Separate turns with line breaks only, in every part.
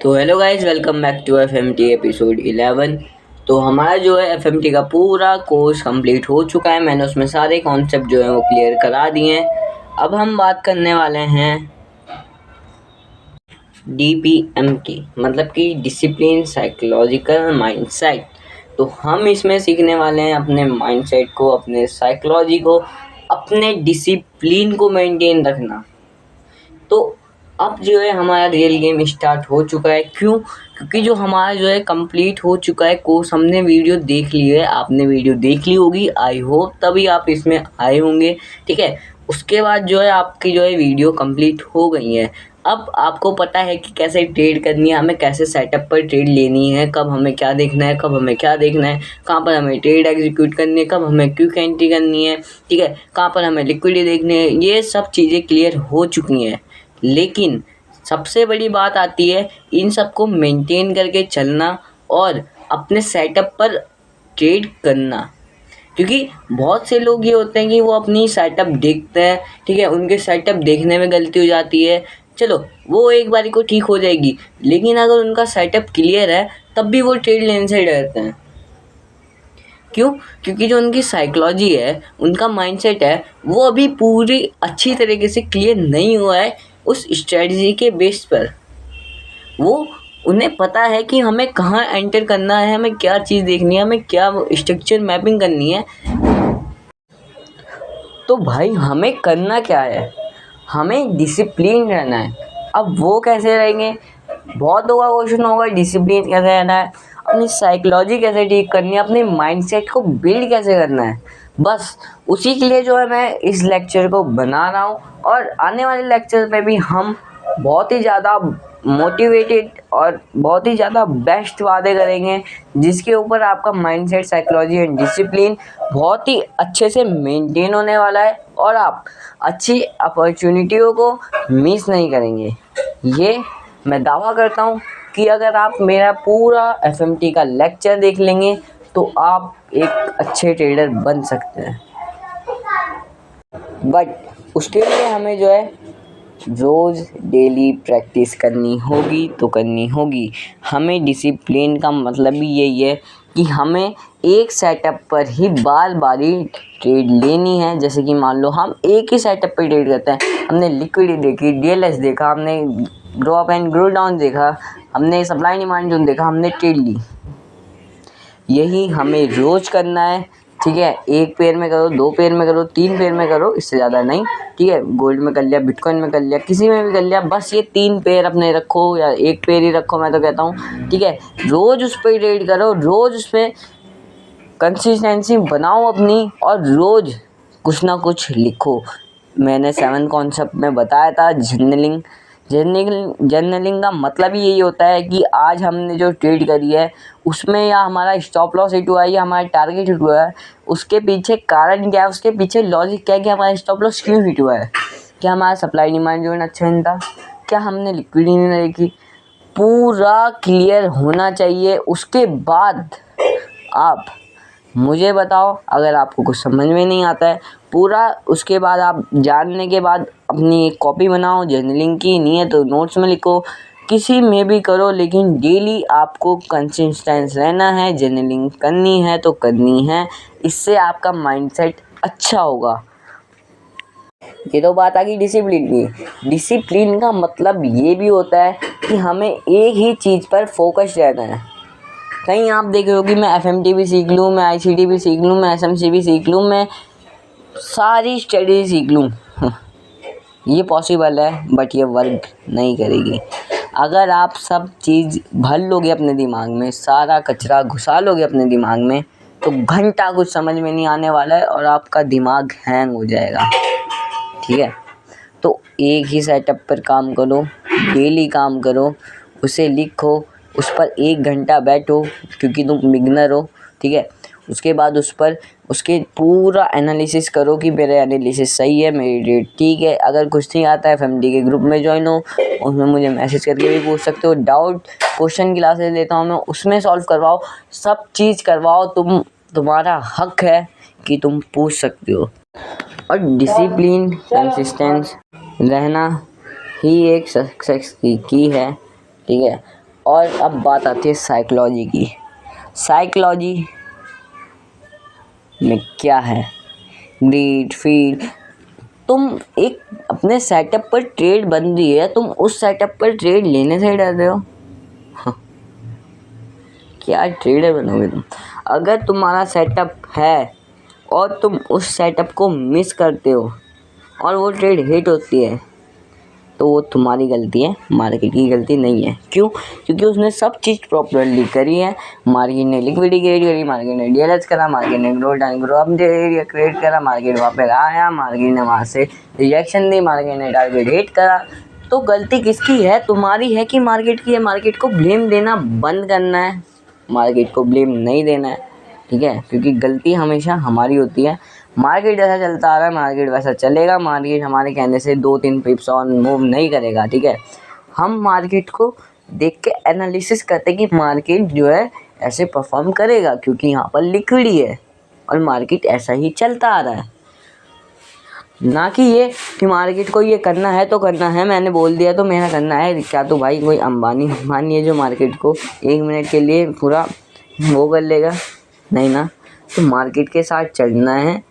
तो hello guys, welcome back to FMT episode 11। तो हमारा जो है एफएमटी का पूरा कोर्स कंप्लीट हो चुका है। मैंने उसमें सारे कॉन्सेप्ट जो है वो क्लियर करा दिए हैं। अब हम बात करने वाले हैं डीपीएम की, मतलब कि डिसिप्लिन साइकोलॉजिकल माइंडसेट। तो हम इसमें सीखने वाले हैं अपने माइंडसेट को, अपने साइकोलॉजी को, अपने डिसिप्लिन को मेंटेन रखना। तो अब जो है हमारा रियल गेम स्टार्ट हो चुका है। क्यों? क्योंकि जो हमारा जो है कंप्लीट हो चुका है कोर्स। हमने वीडियो देख ली है, आपने वीडियो देख ली होगी आई होप, तभी आप इसमें आए होंगे। ठीक है, उसके बाद जो है आपकी जो है वीडियो कंप्लीट हो गई है। अब आपको पता है कि कैसे ट्रेड करनी है, हमें कैसे सेटअप पर ट्रेड लेनी है, कब हमें क्या देखना है, कब हमें क्या देखना है, कहाँ पर हमें ट्रेड एग्जीक्यूट करनी है, कब हमें क्विक एंट्री करनी है, ठीक है, कहाँ पर हमें लिक्विडिटी देखनी है। ये सब चीज़ें क्लियर हो चुकी हैं। लेकिन सबसे बड़ी बात आती है इन सबको मेंटेन करके चलना और अपने सेटअप पर ट्रेड करना। क्योंकि बहुत से लोग ये होते हैं कि वो अपनी सेटअप देखते हैं, ठीक है, उनके सेटअप देखने में गलती हो जाती है। चलो वो एक बारी को ठीक हो जाएगी, लेकिन अगर उनका सेटअप क्लियर है तब भी वो ट्रेड लेने से डरते हैं। क्यों? क्योंकि जो उनकी साइकोलॉजी है, उनका माइंडसेट है, वो अभी पूरी अच्छी तरीके से क्लियर नहीं हुआ है उस स्ट्रेटजी के बेस पर। वो उन्हें पता है कि हमें कहाँ एंटर करना है, हमें क्या चीज़ देखनी है, हमें क्या स्ट्रक्चर मैपिंग करनी है। तो भाई हमें करना क्या है? हमें डिसिप्लिन रहना है। अब वो कैसे रहेंगे? बहुत लोगों का क्वेश्चन होगा, डिसिप्लिन कैसे रहना है, अपनी साइकोलॉजी कैसे ठीक करनी है, अपने माइंडसेट को बिल्ड कैसे करना है। बस उसी के लिए जो है मैं इस लेक्चर को बना रहा हूँ। और आने वाले लेक्चर में भी हम बहुत ही ज़्यादा मोटिवेटेड और बहुत ही ज़्यादा बेस्ट वादे करेंगे, जिसके ऊपर आपका माइंडसेट, साइकोलॉजी एंड डिसिप्लिन बहुत ही अच्छे से मेंटेन होने वाला है और आप अच्छी अपॉर्चुनिटियों को मिस नहीं करेंगे। ये मैं दावा करता हूँ कि अगर आप मेरा पूरा एफएमटी का लेक्चर देख लेंगे तो आप एक अच्छे ट्रेडर बन सकते हैं। बट उसके लिए हमें जो है रोज़ डेली प्रैक्टिस करनी होगी तो करनी होगी। हमें डिसिप्लिन का मतलब भी यही है कि हमें एक सेटअप पर ही बार बार ही ट्रेड लेनी है। जैसे कि मान लो हम एक ही सेटअप पर ट्रेड करते हैं, हमने लिक्विडिटी देखी, डीएलएस देखा, हमने grow up and grow down देखा, हमने सप्लाई डिमांड जोन देखा, हमने ट्रेड ली। यही हमें रोज़ करना है। ठीक है, एक पेयर में करो, दो पेयर में करो, तीन पेयर में करो, इससे ज़्यादा नहीं। ठीक है, गोल्ड में कर लिया, बिटकॉइन में कर लिया, किसी में भी कर लिया, बस ये 3 पेयर अपने रखो या एक पेयर ही रखो, मैं तो कहता हूँ। ठीक है, रोज़ उस पर ट्रेड करो, रोज़ उस पर कंसिस्टेंसी बनाओ अपनी और रोज़ कुछ ना कुछ लिखो। मैंने 7 कॉन्सेप्ट में बताया था जर्नलिंग। जर्नलिंग का मतलब ही यही होता है कि आज हमने जो ट्रेड करी है उसमें या हमारा स्टॉप लॉस हिट हुआ है या हमारा टारगेट हिट हुआ है, उसके पीछे कारण क्या है, उसके पीछे लॉजिक क्या है कि हमारा स्टॉप लॉस क्यों हिट हुआ है, क्या हमारा सप्लाई डिमांड जोन अच्छा नहीं था, क्या हमने लिक्विडिटी नहीं देखी। पूरा क्लियर होना चाहिए। उसके बाद आप मुझे बताओ, अगर आपको कुछ समझ में नहीं आता है पूरा, उसके बाद आप जानने के बाद अपनी एक कॉपी बनाओ जर्नलिंग की, नहीं है तो नोट्स में लिखो, किसी में भी करो, लेकिन डेली आपको कंसिस्टेंस रहना है। जर्नलिंग करनी है तो करनी है, इससे आपका माइंडसेट अच्छा होगा। ये तो बात आ गई डिसिप्लिन की। डिसिप्लिन का मतलब ये भी होता है कि हमें एक ही चीज़ पर फोकस रहना है। कहीं आप देख रहे हो कि मैं एफएमटी भी सीख लूँ, मैं आईसीटी भी सीख लूँ, मैं एसएमसी भी सीख लूँ, मैं सारी स्टडी सीख लूँ, ये पॉसिबल है, बट ये वर्क नहीं करेगी। अगर आप सब चीज़ भर लोगे अपने दिमाग में, सारा कचरा घुसा लोगे अपने दिमाग में, तो घंटा कुछ समझ में नहीं आने वाला है और आपका दिमाग हैंग हो जाएगा। ठीक है, तो एक ही सेटअप पर काम करो, डेली काम करो, उसे लिखो, उस पर 1 घंटा बैठो क्योंकि तुम बिगनर हो। ठीक है, उसके बाद उस पर उसके पूरा एनालिसिस करो कि मेरा एनालिसिस सही है, मेरी रेट ठीक है। अगर कुछ नहीं आता है एफएमटी के ग्रुप में ज्वाइन हो, उसमें मुझे मैसेज करके भी पूछ सकते हो। डाउट क्वेश्चन क्लासेस देता हूँ मैं, उसमें सॉल्व करवाओ, सब चीज़ करवाओ। तुम्हारा हक है कि तुम पूछ सकते हो। और डिसिप्लिन, कंसिस्टेंस रहना ही एक सक्सेस की है। ठीक है, और अब बात आती है साइकोलॉजी की। साइकोलॉजी में क्या है, ग्रीड फीड। तुम एक अपने सेटअप पर ट्रेड बन रही है, तुम उस सेटअप पर ट्रेड लेने से डर रहे हो। हाँ। क्या ट्रेडर बनोगे तुम? अगर तुम्हारा सेटअप है और तुम उस सेटअप को मिस करते हो और वो ट्रेड हिट होती है, तो वो तुम्हारी गलती है, मार्केट की गलती नहीं है। क्यों? क्योंकि उसने सब चीज़ प्रॉपरली करी है। मार्केट ने लिक्विडिटी क्रिएट करी, मार्केट ने डीएलएच करा, मार्केट ने ग्रो अप एरिया क्रिएट करा, मार्केट वहाँ पे आया, मार्केट ने वहाँ से रिजेक्शन दी, मार्केट ने टारगेट हिट करा। तो गलती किसकी है? तुम्हारी है कि मार्केट की है? मार्केट को ब्लेम देना बंद करना है, मार्केट को ब्लेम नहीं देना है, ठीक है? क्योंकि गलती हमेशा हमारी होती है। मार्केट जैसा चलता आ रहा है, मार्केट वैसा चलेगा। मार्केट हमारे कहने से 2-3 पिप्स और मूव नहीं करेगा, ठीक है? हम मार्केट को देख के एनालिसिस करते हैं कि मार्केट जो है ऐसे परफॉर्म करेगा क्योंकि यहाँ पर लिक्विडी है और मार्केट ऐसा ही चलता आ रहा है। ना कि ये कि मार्केट को ये करना है तो करना है, मैंने बोल दिया तो मेरा करना है। क्या तो भाई कोई अंबानी है जो मार्केट को 1 मिनट के लिए पूरा वो कर लेगा? नहीं ना। तो मार्केट के साथ चलना है।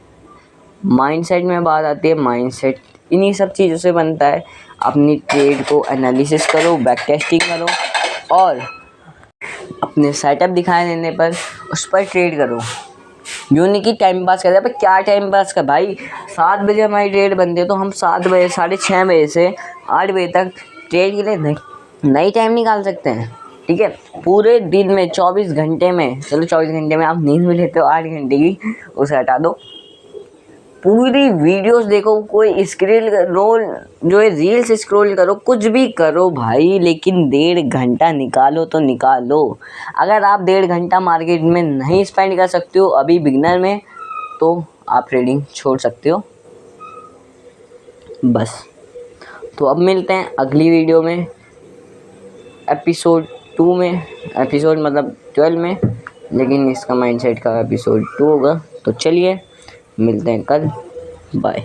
माइंडसेट में बात आती है, माइंडसेट इन्हीं सब चीज़ों से बनता है। अपनी ट्रेड को एनालिसिस करो, बैक टेस्टिंग करो और अपने सेटअप दिखाए देने पर उस पर ट्रेड करो। यूँ नहीं कि टाइम पास कर रहे हैं। क्या टाइम पास कर भाई? 7 बजे हमारी ट्रेड बनती है तो हम 7 बजे 6:30 बजे से 8 बजे तक ट्रेड के लिए नई टाइम निकाल सकते हैं, ठीक है? पूरे दिन में 24 घंटे में, चलो 24 घंटे में आप नींद भी लेते हो 8 घंटे की, उसे हटा दो। पूरी वीडियोस देखो, कोई स्क्रीन रोल जो है रील्स स्क्रॉल करो, कुछ भी करो भाई, लेकिन 1.5 घंटा निकालो तो निकालो। अगर आप 1.5 घंटा मार्केट में नहीं स्पेंड कर सकते हो अभी बिगिनर में, तो आप ट्रेडिंग छोड़ सकते हो बस। तो अब मिलते हैं अगली वीडियो में, एपिसोड 2 में, एपिसोड मतलब 12 में, लेकिन इसका माइंडसेट का एपिसोड 2 होगा। तो चलिए मिलते हैं कल, बाय।